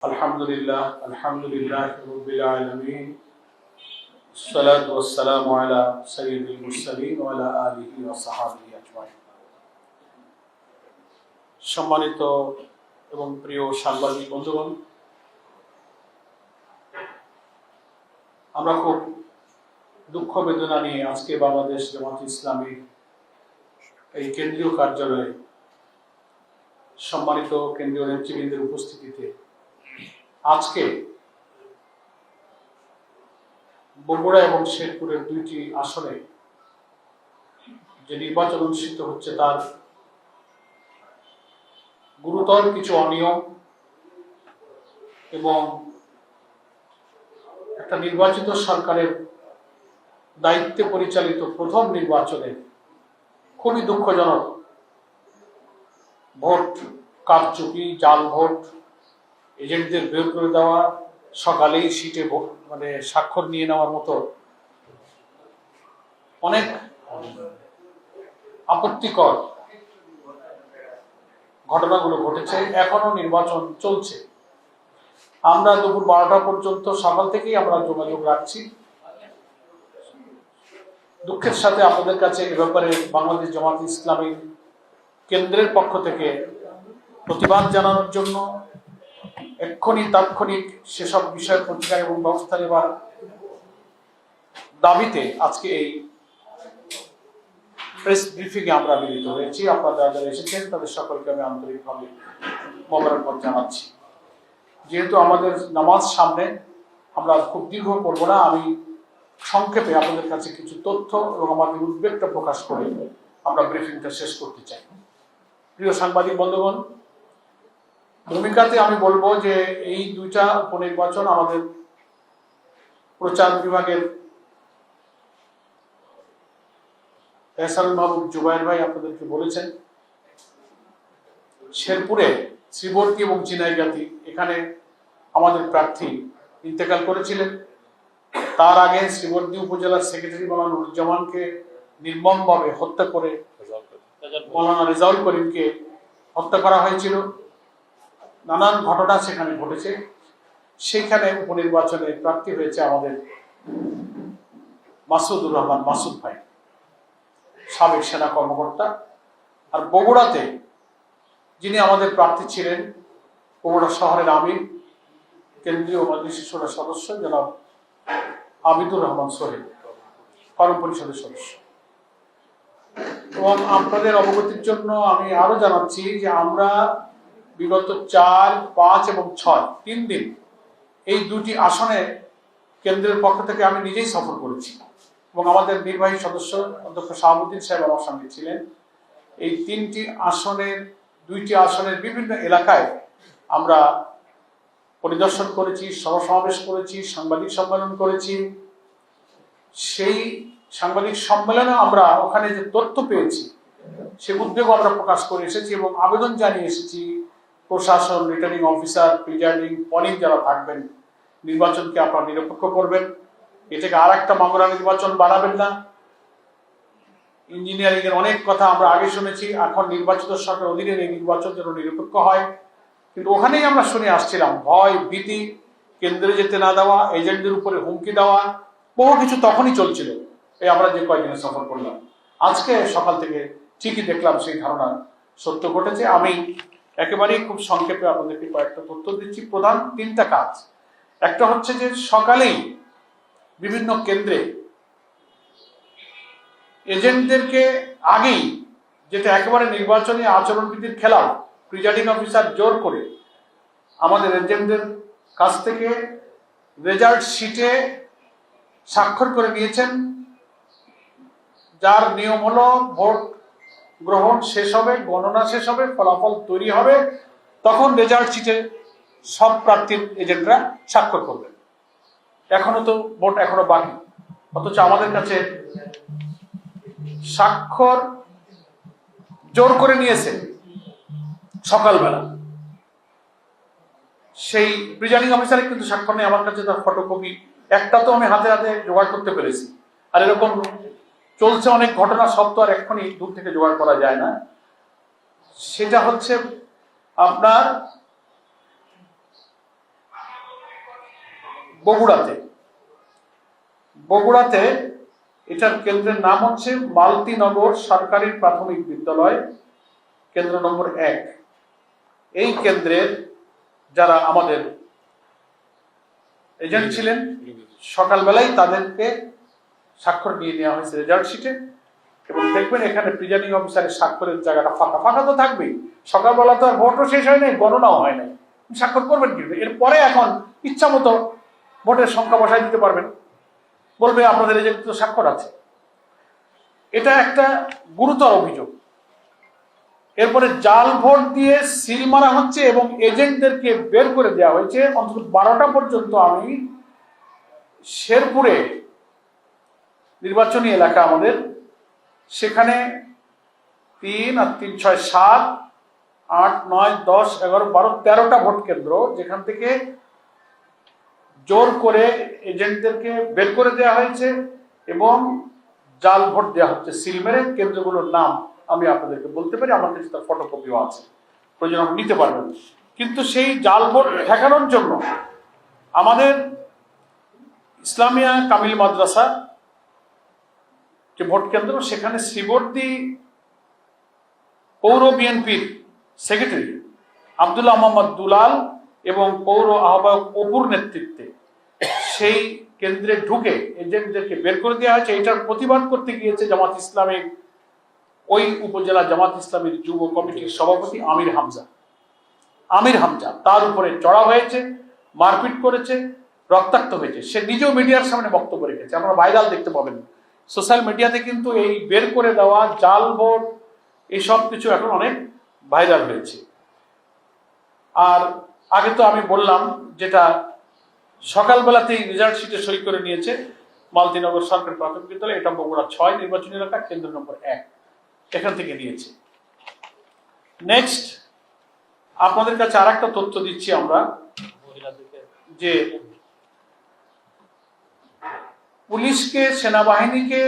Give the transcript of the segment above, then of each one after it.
আলহামদুলিল্লাহ রাব্বিল আলামিন সালাতু ওয়াসসালামু আলা সাইয়্যিদিল মুরসালিন ওয়া আলা আলিহি ওয়া সাহবিহি আজমাইন। সম্মানিত এবং প্রিয় সাংবাদিক বন্ধুগণ, আমরা খুব দুঃখ বেদনা নিয়ে আজকে বাংলাদেশ জামাত ইসলামী এই কেন্দ্রীয় কার্যালয়ে সম্মানিত কেন্দ্রীয় নেতৃবৃন্দের উপস্থিতিতে আজকে বগুড়া এবং শেরপুরের দুইটি আসনে যে নির্বাচন অনুষ্ঠিত হচ্ছে তার গুরুতর কিছু অনিয়ম এবং একটা নির্বাচিত সরকারের দায়িত্বে পরিচালিত প্রথম নির্বাচনে খুবই দুঃখজনক ভোট কারচুপি, জাল ভোট, এজেন্টদের বের করে দেওয়া, সকালেই সিটে স্বাক্ষর নিয়ে নেওয়ার মতো অনেক আপত্তিকর ঘটনাগুলো ঘটেছে। এখনো নির্বাচন চলছে। আমরা দুপুর 12টা পর্যন্ত সকাল থেকেই আমরা যোগাযোগ রাখছি। দুঃখের সাথে আপনাদের কাছে এ ব্যাপারে বাংলাদেশ জামাত ইসলামী কেন্দ্রের পক্ষ থেকে প্রতিবাদ জানানোর জন্য এক্ষুনি তাৎক্ষণিক সেসব বিষয়ে প্রতিকার এবং ব্যবস্থা নেবার দাবিতে আজকে এই প্রেস ব্রিফিংয়ে আমরা মিলিত হয়েছি। আপনারা যারা এসেছেন তাদের সকলকে আমি আন্তরিকভাবে মোবারকবাদ জানাচ্ছি। যেহেতু আমাদের নামাজ সামনে, আমরা খুব দীর্ঘ করবো না। আমি সংক্ষেপে আপনাদের কাছে কিছু তথ্য এবং আমাদের উদ্বেগটা প্রকাশ করে আমরা ব্রিফিংটা শেষ করতে চাই। প্রিয় সাংবাদিক বন্ধুগণ, ভূমিকাতে আমি বলবো যে এই দুইটা উপনির্বাচন আমাদের প্রচার বিভাগের এহসানুল মাহবুব জুবায়ের ভাই আপনাদেরকে বলেছেন, শেরপুরে শ্রীবর্তী এবং চিনাইগাতি এখানে আমাদের প্রার্থী ইন্তেকাল করেছিলেন। তার আগে শ্রীবর্তী উপজেলার সেক্রেটারি মৌলানা নুরুজ্জামানকে নির্মমভাবে হত্যা করে মৌলানা রেজাউল করিমকে হত্যা করা হয়েছিল। নানান ঘটনা সেখানে ঘটেছে। সেইখানে উপনির্বাচনে প্রার্থী হয়েছে আমাদের মাসুদুর রহমান মাসুদ ভাই, সাবেক সেনা কর্মকর্তা। আর বগুড়াতে যিনি আমাদের প্রার্থী ছিলেন, বগুড়া শহরের আমির, কেন্দ্রীয় মজলিস শুরার সদস্য জনাব আবিদুর রহমান সোহেল, কর্ম পরিষদের সদস্য। এবং আপনাদের অবগতির জন্য আমি আরো জানাচ্ছি যে আমরা বিগত 4, 5 এবং 6 3 দিন এই দুটি আসনে কেন্দ্রের পক্ষ থেকে আমি নিজেই সফর করেছি এবং আমাদের নির্বাহী সদস্য অধ্যক্ষ শাহাবুদ্দিন সাহেব আমার সঙ্গে ছিলেন। এই দুইটি আসনের বিভিন্ন এলাকায় আমরা পরিদর্শন করেছি, সভা-সমাবেশ করেছি, সাংবাদিক সম্মেলন করেছি। সেই সাংবাদিক সম্মেলনে আমরা ওখানে যে তথ্য পেয়েছি সে উদ্বেগ আমরা প্রকাশ করে এসেছি এবং আবেদন জানিয়ে এসেছি প্রশাসন, রিটার্নিং অফিসার, প্রিজাইডিং, পলিং যারা থাকবেন, নির্বাচনকে আপনারা নিরপেক্ষ করবেন। এটাকে আর একটা মাগুরা নির্বাচন বানাবেন না। ইঞ্জিনিয়ারিং এর অনেক কথা আমরা আগে শুনেছি, এখন নির্বাচিত সরকার অধীনে এই নির্বাচন যেন নিরপেক্ষ হয়। কিন্তু ওখানেই আমরা শুনে আসছিলাম ভয়, ভীতি, কেন্দ্রে যেতে না দেওয়া, এজেন্টদের উপরে হুমকি দেওয়া, বহু কিছু তখনই চলছিল। এই আমরা যে কয়েকদিনে সফর করলাম, আজকে সকাল থেকে ঠিকই দেখলাম সেই ধারণা সত্য ঘটেছে। আমি একেবারেই খুব সংক্ষেপে আপনাদেরকে কয়েকটা তথ্য দিচ্ছি। প্রধান 3টা কাজ। একটা হচ্ছে যে সকালেই বিভিন্ন কেন্দ্রে এজেন্টদেরকে আগেই, যেটা একেবারে নির্বাচনী আচরণবিধির খেলাফ, প্রিজাইডিং অফিসার জোর করে আমাদের এজেন্টদের কাছ থেকে রেজাল্ট শিটে স্বাক্ষর করে নিয়েছেন, যার নিয়ম হলো ভোট গ্রহণ শেষ হবে, গণনা শেষ হবে, ফলাফল তৈরি হবে, তখন রেজাল্ট শিটে সব প্রার্থীর এজেন্টরা স্বাক্ষর করবেন। ভোট এখনো বাকি, অথচ আমাদের কাছে স্বাক্ষর জোর করে নিয়েছে সকালবেলা। সেই প্রিজাইডিং অফিসারের কিন্তু স্বাক্ষর নেই আমার কাছে, তার ফটোকপি একটা তো আমি হাতে হাতে জোগাড় করতে পেরেছি। আর এরকম চলছে অনেক ঘটনা, সব তো আর এক্ষুনি দূর থেকে জোগাড় করা যায় না। সেটা হচ্ছে আপনার বগুড়াতে বগুড়াতে এটার কেন্দ্রের নাম হচ্ছে মালতীনগর সরকারি প্রাথমিক বিদ্যালয়, কেন্দ্র নম্বর 1। এই কেন্দ্রের যারা আমাদের এজেন্ট ছিলেন, সকালবেলায় তাদেরকে স্বাক্ষর নিয়ে নেওয়া হয়েছে রেজাল্ট শিটে। এবং দেখবেন এখানে প্রিজাইডিং অফিসারের স্বাক্ষরের জায়গাটা ফাঁকা ফাঁকা তো থাকবেই। সকালবেলা তো আর ভোটও শেষ হয় নাই, গণনাও হয় নাই, স্বাক্ষর করবেন কিন্তু এরপরে এখন ইচ্ছা মতো ভোটের সংখ্যা বসায় দিতে পারবেন, বলবে আপনাদের এজেন্ট তো স্বাক্ষর আছে। এটা একটা গুরুতর অভিযোগ। এরপরে জাল ভোট দিয়ে সিল মারা হচ্ছে এবং এজেন্টদেরকে বের করে দেওয়া হয়েছে। অন্তত 12টা পর্যন্ত আমি শেরপুরে নির্বাচনী এলাকা আমাদের, সেখানে 3 আর 3 6 7 8 9 10 11 12 13টা ভোট কেন্দ্র, যেখান থেকে জোর করে এজেন্টদেরকে বের করে দেওয়া হয়েছে এবং জাল ভোট দেওয়া হচ্ছে সিল মেরে। কেন্দ্রগুলোর নাম আমি আপনাদেরকে বলতে পারি, আমার কাছে তার ফটোকপিও আছে, প্রয়োজন আপনি নিতে পারবেন। কিন্তু সেই জাল ভোট ঠেকানোর জন্য আমাদের ইসলামিয়া কামিল মাদ্রাসা যে ভোট কেন্দ্র, সেখানে শ্রীবর্দী পৌর বিএনপির সেক্রেটারি আব্দুল্লাহ মোহাম্মদ দুলাল এবং পৌর আহ্বায়ক অপুর নেতৃত্বে সেই কেন্দ্রে ঢুকে এজেন্টদেরকে বের করে দেওয়া হয়েছে। এটার প্রতিবাদ করতে গিয়েছে জামাত ইসলামের ওই উপজেলা জামাত ইসলামের যুব কমিটির সভাপতি আমির হামজা। তার উপরে চড়া হয়েছে, মারপিট করেছে, রক্তাক্ত হয়েছে। সে নিজেও মিডিয়ার সামনে বক্তব্য রেখেছে, আপনারা ভাইরাল দেখতে পাবেন সোশ্যাল মিডিয়াতে। কিন্তু এই বের করে দেওয়া জাল ভোট এইসব কিছু এখন অনেক ভাইরাল হয়েছে। আর আগে তো আমি বললাম যেটা সকালবেলাতেই রেজাল্ট শিটে সই করে নিয়েছে মালতীনগর সরকারি প্রাথমিক বিদ্যালয়, এটা বগুড়া 6 নির্বাচনী এলাকা, কেন্দ্র নম্বর 1, এখান থেকে নিয়েছে। নেক্সট আপনাদের কাছে আর একটা তথ্য দিচ্ছি আমরা, যে পুলিশকে, সেনাবাহিনীকে,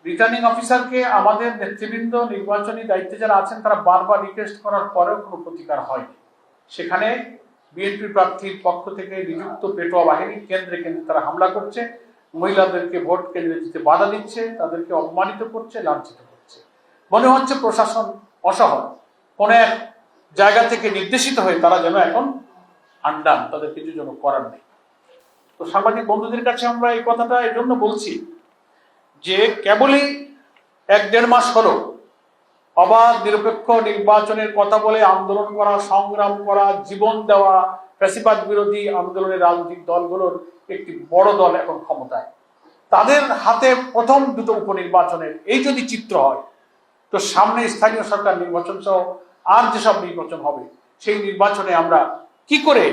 রিটার্নিং অফিসারকে আমাদের নেতৃবৃন্দ নির্বাচনী দায়িত্বে যারা আছেন তারা বারবার রিকোয়েস্ট করার পরেও কোনো প্রতিকার হয়নি। সেখানে বিএনপি প্রার্থীর পক্ষ থেকে নিযুক্ত পেটোয়া বাহিনী কেন্দ্রে কেন্দ্রে তারা হামলা করছে, মহিলাদেরকে ভোট কেন্দ্রে যেতে বাধা দিচ্ছে, তাদেরকে অপমানিত করছে, লাঞ্ছিত করছে। মনে হচ্ছে প্রশাসন অসহায়, কোন এক জায়গা থেকে নির্দেশিত হয়ে তারা যেন এখন আন্ডান, তাদের কিছু যেন করার নেই। তো সাংবাদিক বন্ধুদের কাছে আমরা এই কথাটা এই জন্য বলছি যে কেবলই 1-1.5 মাস হলো অবাধ নিরপেক্ষ নির্বাচনের কথা বলে আন্দোলন করা, সংগ্রাম করা, জীবন দেওয়া ফ্যাসিবাদ বিরোধী আন্দোলনের রাজনৈতিক দলগুলোর একটি বড় দল এখন ক্ষমতায়। তাদের হাতে প্রথম 2টো উপনির্বাচনের এই যদি চিত্র হয়, তো সামনে স্থানীয় সরকার নির্বাচন সহ আর যেসব নির্বাচন হবে, সেই নির্বাচনে আমরা কি করে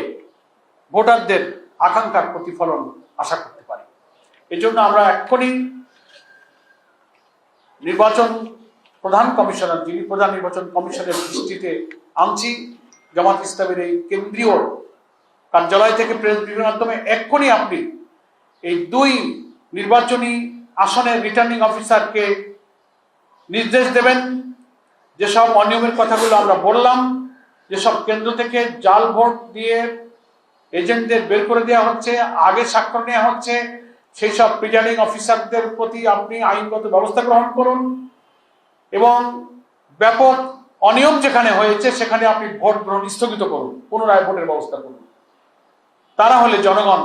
ভোটারদের আকাঙ্ক্ষার প্রতিফলন আশা করতে পারি। এই জন্য আমরা এক্ষুনি নির্বাচন প্রধান কমিশনার, যিনি প্রধান নির্বাচন কমিশনের দৃষ্টিতে আনছি, জামাত ইসলামের এই কেন্দ্রীয় কার্যালয় থেকে প্রেস ব্রিফিংয়ের মাধ্যমে এক্ষুনি আপনি এই 2 নির্বাচনী আসনের রিটার্নিং অফিসারকে নির্দেশ দেবেন, যেসব অনিয়মের কথাগুলো আমরা বললাম, যেসব কেন্দ্র থেকে জাল ভোট দিয়ে এজেন্টদের বের করে দেওয়া হচ্ছে, আগে স্বাক্ষর নেওয়া হচ্ছে, সেই সব প্রিজাইডিং অফিসারদের প্রতি আপনি আইনগত ব্যবস্থা গ্রহণ করুন এবং ব্যাপক অনিয়ম যেখানে হয়েছে সেখানে আপনি ভোট গ্রহণ স্থগিত করুন, পুনরায় ভোটের ব্যবস্থা করুন। তা না হলে জনগণ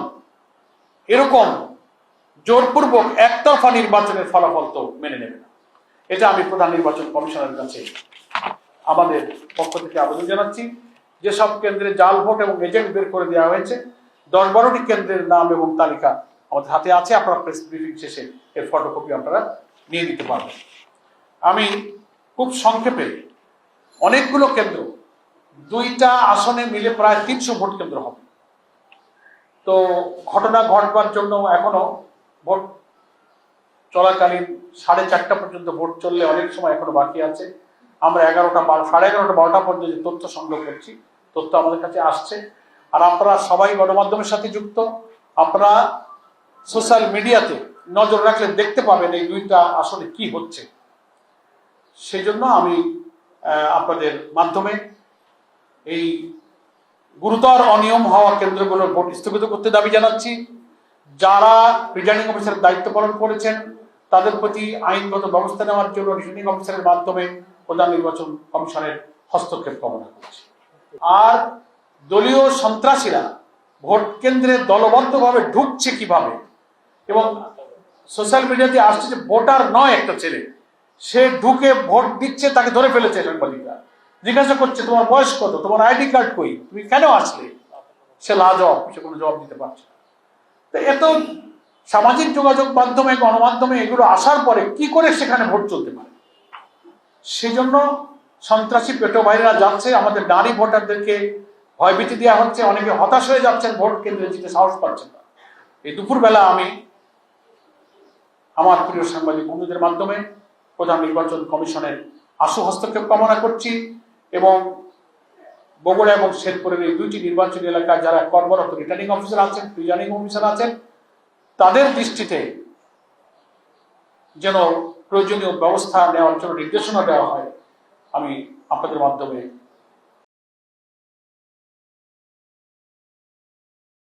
এরকম জোরপূর্বক একতরফা নির্বাচনের ফলাফল তো মেনে নেবে না। এটা আমি প্রধান নির্বাচন কমিশনের কাছে আমাদের পক্ষ থেকে আবেদন জানাচ্ছি। যেসব কেন্দ্রে জাল ভোট এবং এজেন্ট বের করে দেওয়া হয়েছে 10-12টি কেন্দ্রের নাম এবং তালিকা আমাদের হাতে আছে, আপনারা প্রেস ব্রিফিং শেষে এর ফটোকপি আপনারা নিয়ে নিতে পারবেন। আমি খুব সংক্ষেপে, অনেকগুলো কেন্দ্র, 2টা আসনে মিলে প্রায় 300 ভোট কেন্দ্র হবে। তো ঘটনা ঘটবার জন্য এখনো ভোট চলাকালীন 4:30টা পর্যন্ত ভোট চললে অনেক সময় এখনো বাকি আছে। আমরা 11টা 12টা পর্যন্ত তথ্য সংগ্রহ করছি, তথ্য আমাদের কাছে আসছে। আর আপনারা সবাই গণমাধ্যমের সাথে যুক্ত, আপনারা সোশ্যাল মিডিয়াতে নজর রাখলে দেখতে পাবেন এই 2টা আসলে কি হচ্ছে। সেই জন্য আমি আপনাদের মাধ্যমে এই গুরুতর অনিয়ম হওয়া কেন্দ্রগুলোর ভোট স্থগিত করতে দাবি জানাচ্ছি যারা প্রিজাইডিং অফিসারের দায়িত্ব পালন করেছেন তাদের প্রতি আইনগত ব্যবস্থা নেওয়ার জন্য রিটার্নিং অফিসারের মাধ্যমে প্রধান নির্বাচন কমিশনের হস্তক্ষেপ কামনা করছে। আর দলীয় সন্ত্রাসীরা ভোট কেন্দ্রে দলবদ্ধভাবে ঢুকছে কিভাবে, এবং সোশ্যাল মিডিয়াতে আসছে যে ভোটার নয় একটা ছেলে, সে ঢুকে ভোট দিচ্ছে, তাকে ধরে ফেলেছে সাংবাদিকরা, জিজ্ঞাসা করছে তোমার বয়স কত, তোমার আইডি কার্ড কই, তুমি কেন আসলে, সে লাজবাব, সে কোনো জবাব দিতে পারছে না। তো এত সামাজিক যোগাযোগ মাধ্যমে, গণমাধ্যমে এগুলো আসার পরে কি করে সেখানে ভোট চলতে পারে? সেজন্য সন্ত্রাসী পেটো ভাইরা যাচ্ছে, আমাদের নারী ভোটারদেরকে ভয়ভীতি দেওয়া হচ্ছে, অনেকে হতাশ হয়ে যাচ্ছেন, ভোট কেন্দ্রে যেতে সাহস পাচ্ছেন না। এই দুপুরবেলা আমি আমার প্রিয় সাংবাদিক বন্ধুদের মাধ্যমে প্রধান নির্বাচন কমিশনের আশু হস্তক্ষেপ কামনা করছি, এবং বগুড়া এবং শেরপুরের এই দুইটি নির্বাচনী এলাকায় যারা কর্মরত রিটার্নিং অফিসার আছেন, প্রিজাইডিং অফিসার আছেন, তাদের দৃষ্টিতে যেন প্রয়োজনীয় ব্যবস্থা নেওয়ার জন্য নির্দেশনা দেওয়া হয়, আমি আপনাদের মাধ্যমে